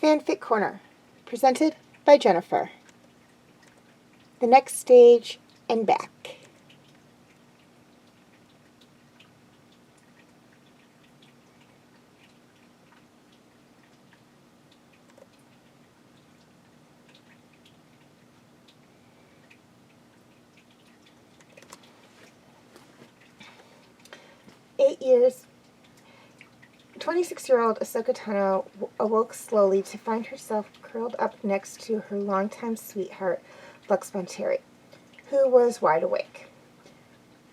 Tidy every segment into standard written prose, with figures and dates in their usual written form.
Fanfic Corner, presented by Jennifer. The next stage and back. Eight years. 26-year-old Ahsoka Tano awoke slowly to find herself curled up next to her longtime sweetheart, Lux Bonteri, who was wide awake.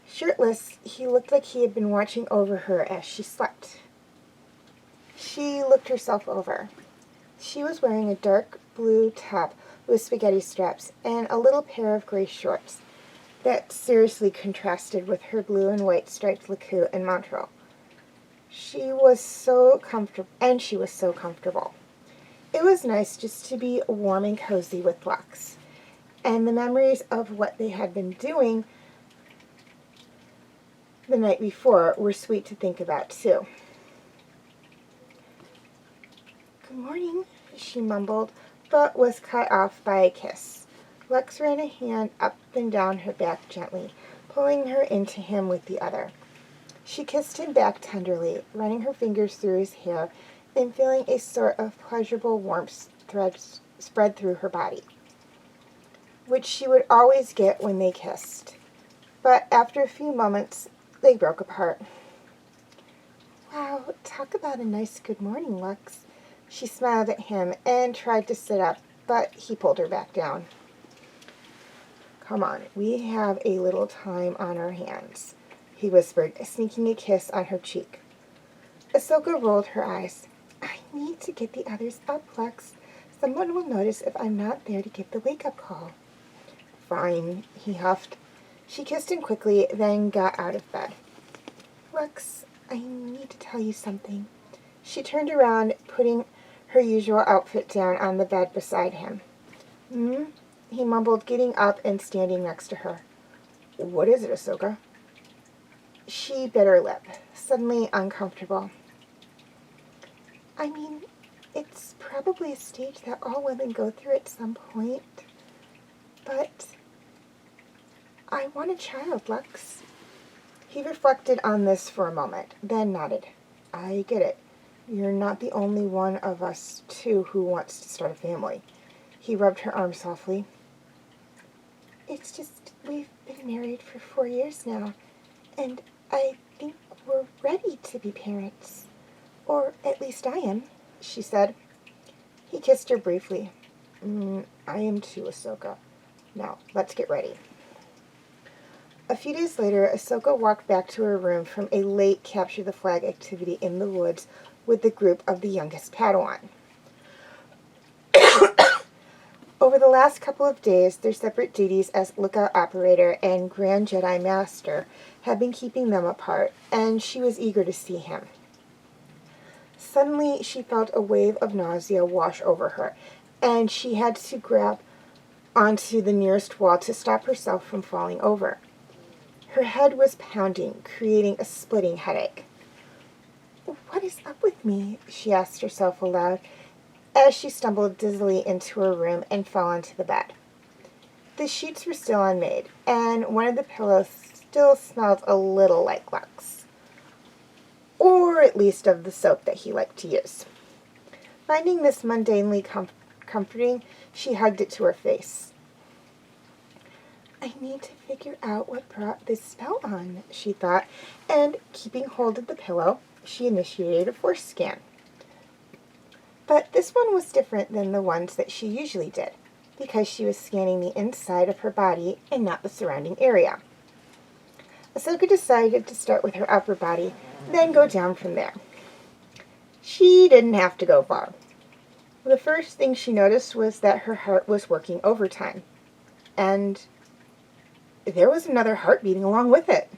Shirtless, he looked like he had been watching over her as she slept. She looked herself over. She was wearing a dark blue top with spaghetti straps and a little pair of gray shorts that seriously contrasted with her blue and white striped lacquer and manteau. She was so comfortable, and she was so comfortable. It was nice just to be warm and cozy with Lux, and the memories of what they had been doing the night before were sweet to think about, too. "Good morning," she mumbled, but was cut off by a kiss. Lux ran a hand up and down her back gently, pulling her into him with the other. She kissed him back tenderly, running her fingers through his hair and feeling a sort of pleasurable warmth spread through her body, which she would always get when they kissed. But after a few moments, they broke apart. "Wow, talk about a nice good morning, Lux." She smiled at him and tried to sit up, but he pulled her back down. "Come on, we have a little time on our hands," he whispered, sneaking a kiss on her cheek. Ahsoka rolled her eyes. "I need to get the others up, Lux. Someone will notice if I'm not there to give the wake-up call." "Fine," he huffed. She kissed him quickly, then got out of bed. "Lux, I need to tell you something." She turned around, putting her usual outfit down on the bed beside him. He mumbled, getting up and standing next to her. "What is it, Ahsoka?" She bit her lip, suddenly uncomfortable. "I mean, it's probably a stage that all women go through at some point, but I want a child, Lux." He reflected on this for a moment, then nodded. "I get it. You're not the only one of us two who wants to start a family." He rubbed her arm softly. "It's just, we've been married for 4 years now, and I think we're ready to be parents. Or at least I am," she said. He kissed her briefly. I am too, Ahsoka. Now, let's get ready." A few days later, Ahsoka walked back to her room from a late capture the flag activity in the woods with the group of the youngest Padawan. Over the last couple of days, their separate duties as lookout operator and Grand Jedi Master had been keeping them apart, and she was eager to see him. Suddenly, she felt a wave of nausea wash over her, and she had to grab onto the nearest wall to stop herself from falling over. Her head was pounding, creating a splitting headache. "What is up with me?" she asked herself aloud, as she stumbled dizzily into her room and fell onto the bed. The sheets were still unmade, and one of the pillows still smelled a little like Lux, or at least of the soap that he liked to use. Finding this mundanely comforting, she hugged it to her face. "I need to figure out what brought this spell on," she thought, and keeping hold of the pillow, she initiated a force scan. But this one was different than the ones that she usually did, because she was scanning the inside of her body and not the surrounding area. Ahsoka decided to start with her upper body, then go down from there. She didn't have to go far. The first thing she noticed was that her heart was working overtime, and there was another heart beating along with it.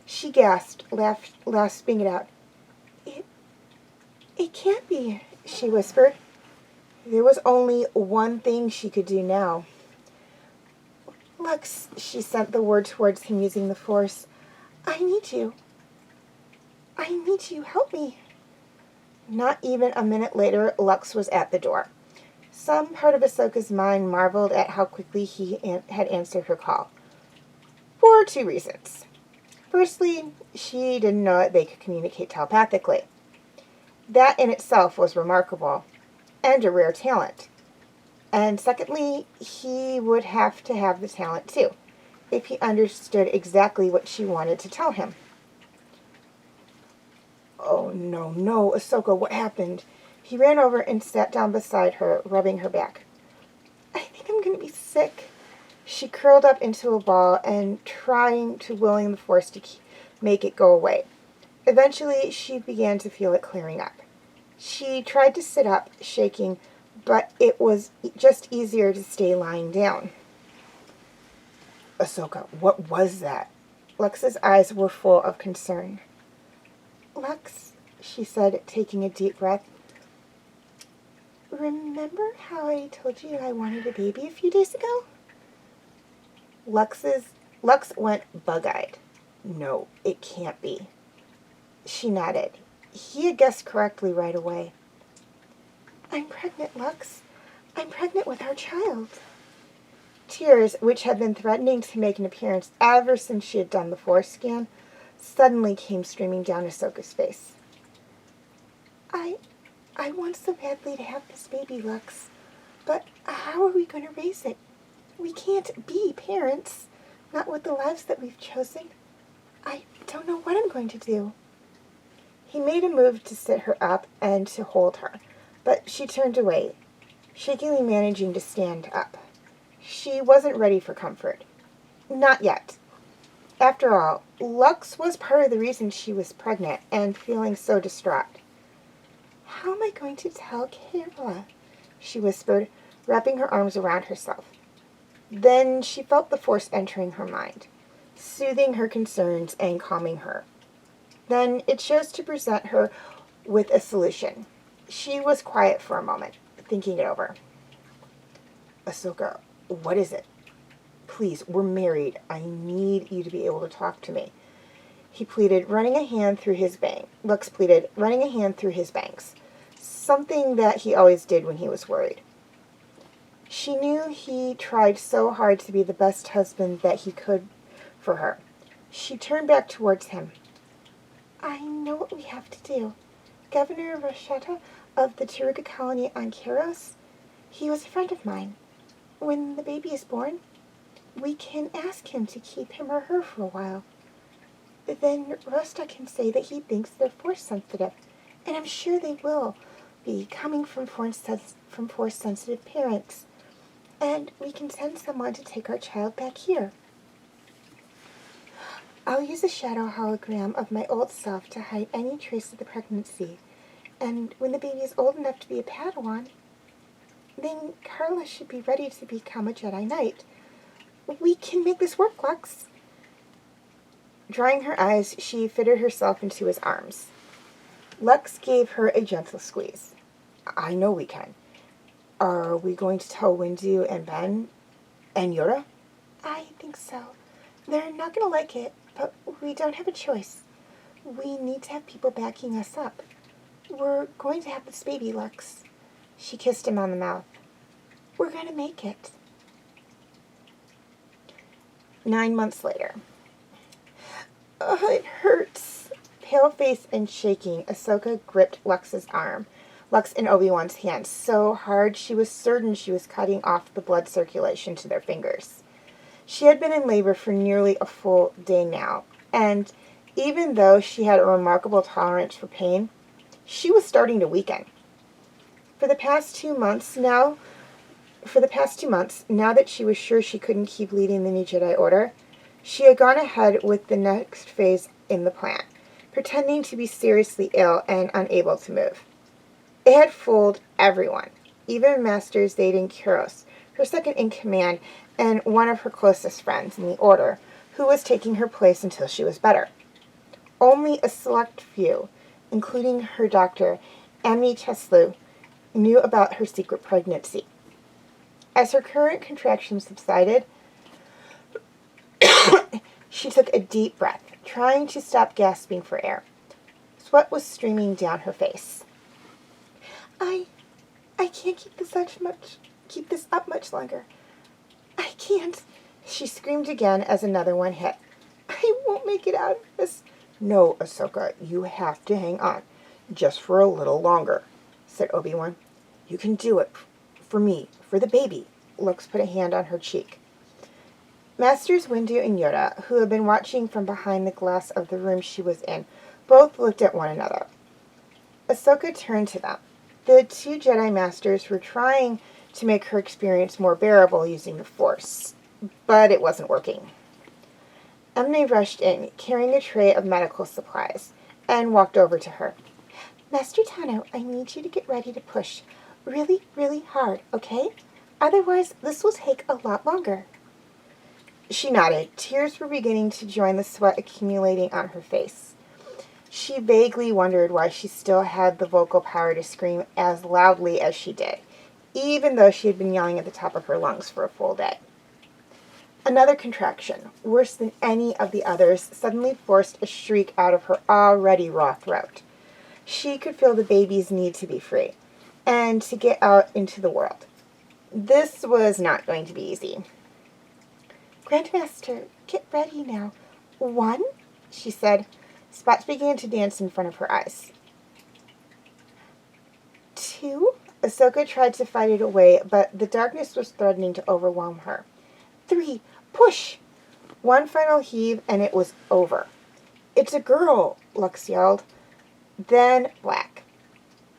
She gasped, rasping it out. It can't be," she whispered. There was only one thing she could do now. "Lux," she sent the word towards him using the Force. I need you. Help me." Not even a minute later, Lux was at the door. Some part of Ahsoka's mind marveled at how quickly he had answered her call. For two reasons. Firstly, she didn't know that they could communicate telepathically. That in itself was remarkable, and a rare talent. And secondly, he would have to have the talent too, if he understood exactly what she wanted to tell him. Oh, no, Ahsoka, what happened? He ran over and sat down beside her, rubbing her back. I think I'm going to be sick. She curled up into a ball and trying to willing the Force to make it go away. Eventually, she began to feel it clearing up. She tried to sit up, shaking, but it was just easier to stay lying down. Ahsoka, what was that? Lux's eyes were full of concern. Lux, she said, taking a deep breath. Remember how I told you I wanted a baby a few days ago? Lux went bug-eyed. No, it can't be. She nodded. He had guessed correctly right away. I'm pregnant, Lux. I'm pregnant with our child. Tears, which had been threatening to make an appearance ever since she had done the Force scan, suddenly came streaming down Ahsoka's face. I want so badly to have this baby, Lux, but how are we going to raise it? We can't be parents, not with the lives that we've chosen. I don't know what I'm going to do. He made a move to sit her up and to hold her, but she turned away, shakily managing to stand up. She wasn't ready for comfort. Not yet. After all, Lux was part of the reason she was pregnant and feeling so distraught. How am I going to tell Kayla? She whispered, wrapping her arms around herself. Then she felt the Force entering her mind, soothing her concerns and calming her. Then it chose to present her with a solution. She was quiet for a moment, thinking it over. Ahsoka, what is it? Please, we're married. I need you to be able to talk to me. He pleaded, running a hand through his bang. Lux pleaded, running a hand through his bangs. Something that he always did when he was worried. She knew he tried so hard to be the best husband that he could for her. She turned back towards him. I know what we have to do. Governor Rochetta of the Taruga colony on Karos, he was a friend of mine. When the baby is born, we can ask him to keep him or her for a while. Then Rosta can say that he thinks they're Force sensitive, and I'm sure they will be, coming from Force sensitive parents. And we can send someone to take our child back here. I'll use a shadow hologram of my old self to hide any trace of the pregnancy. And when the baby is old enough to be a Padawan, then Carla should be ready to become a Jedi Knight. We can make this work, Lux. Drying her eyes, she fitted herself into his arms. Lux gave her a gentle squeeze. I know we can. Are we going to tell Windu and Ben and Yoda? I think so. They're not going to like it, but we don't have a choice. We need to have people backing us up. We're going to have this baby, Lux. She kissed him on the mouth. We're going to make it. 9 months later. Oh, it hurts. Pale face and shaking, Ahsoka gripped Lux and Obi-Wan's hand so hard she was certain she was cutting off the blood circulation to their fingers. She had been in labor for nearly a full day now, and even though she had a remarkable tolerance for pain, she was starting to weaken. For the past 2 months, now that she was sure she couldn't keep leading the new Jedi Order, she had gone ahead with the next phase in the plan, pretending to be seriously ill and unable to move. It had fooled everyone, even Master Zayden Kuros, her second in command, and one of her closest friends in the Order, who was taking her place until she was better. Only a select few, including her doctor, Ammi Cheslu, knew about her secret pregnancy. As her current contractions subsided, she took a deep breath, trying to stop gasping for air. Sweat was streaming down her face. I can't keep this up much longer. I can't. She screamed again as another one hit. I won't make it out of this. No, Ahsoka, you have to hang on. Just for a little longer, said Obi-Wan. You can do it. For me. For the baby. Lux put a hand on her cheek. Masters Windu and Yoda, who had been watching from behind the glass of the room she was in, both looked at one another. Ahsoka turned to them. The two Jedi Masters were trying to make her experience more bearable using the Force, but it wasn't working. Emne rushed in, carrying a tray of medical supplies, and walked over to her. Master Tano, I need you to get ready to push really, really hard, okay? Otherwise, this will take a lot longer. She nodded. Tears were beginning to join the sweat accumulating on her face. She vaguely wondered why she still had the vocal power to scream as loudly as she did, even though she had been yelling at the top of her lungs for a full day. Another contraction, worse than any of the others, suddenly forced a shriek out of her already raw throat. She could feel the baby's need to be free, and to get out into the world. This was not going to be easy. Grandmaster, get ready now. 1, she said. Spots began to dance in front of her eyes. 2, Ahsoka tried to fight it away, but the darkness was threatening to overwhelm her. 3, push! One final heave, and it was over. It's a girl, Lux yelled. Then black.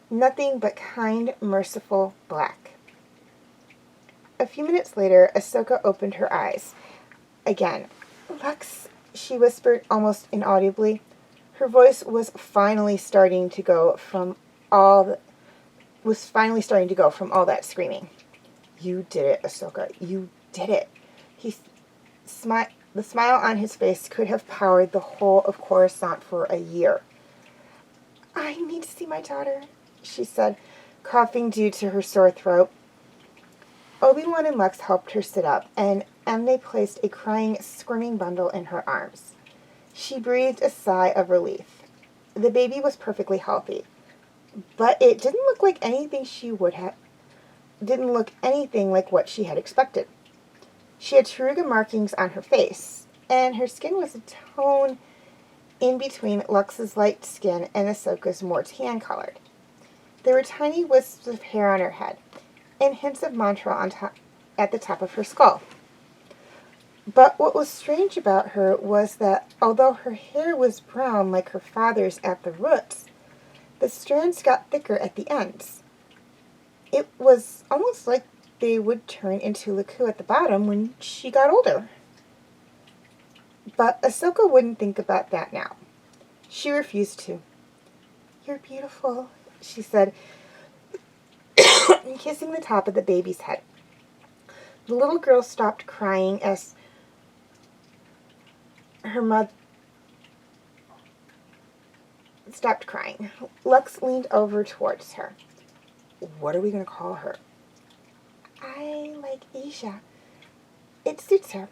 Nothing but kind, merciful black. A few minutes later, Ahsoka opened her eyes. Again. Lux, she whispered almost inaudibly. Her voice was finally starting to go from all that screaming. You did it, Ahsoka. You did it. The smile on his face could have powered the whole of Coruscant for a year. I need to see my daughter, she said, coughing due to her sore throat. Obi-Wan and Lux helped her sit up, and Emne placed a crying, squirming bundle in her arms. She breathed a sigh of relief. The baby was perfectly healthy, but it didn't look like anything like what she had expected. She had Taruga markings on her face, and her skin was a tone in between Lux's light skin and Ahsoka's more tan-colored. There were tiny wisps of hair on her head, and hints of mantra at the top of her skull. But what was strange about her was that, although her hair was brown like her father's at the roots, the strands got thicker at the ends. It was almost like they would turn into Laku at the bottom when she got older. But Ahsoka wouldn't think about that now. She refused to. You're beautiful, she said, kissing the top of the baby's head. The little girl stopped crying as her mother stopped crying. Lux leaned over towards her. What are we going to call her? I like Asia. It suits her.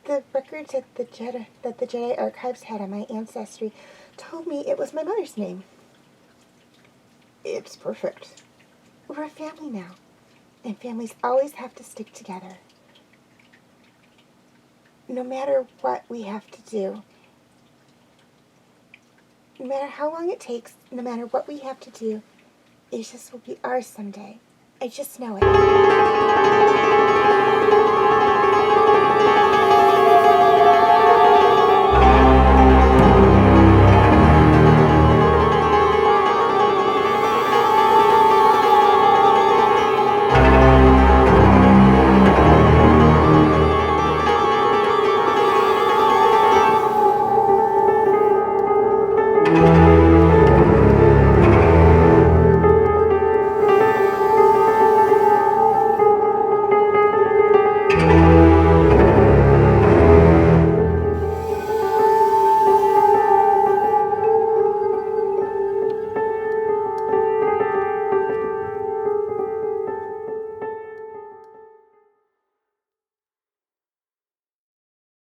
The records that the Jedi archives had on my ancestry told me it was my mother's name. It's perfect. We're a family now, and families always have to stick together. No matter what we have to do, no matter how long it takes, no matter what we have to do, Asia's will be ours someday. I just know it.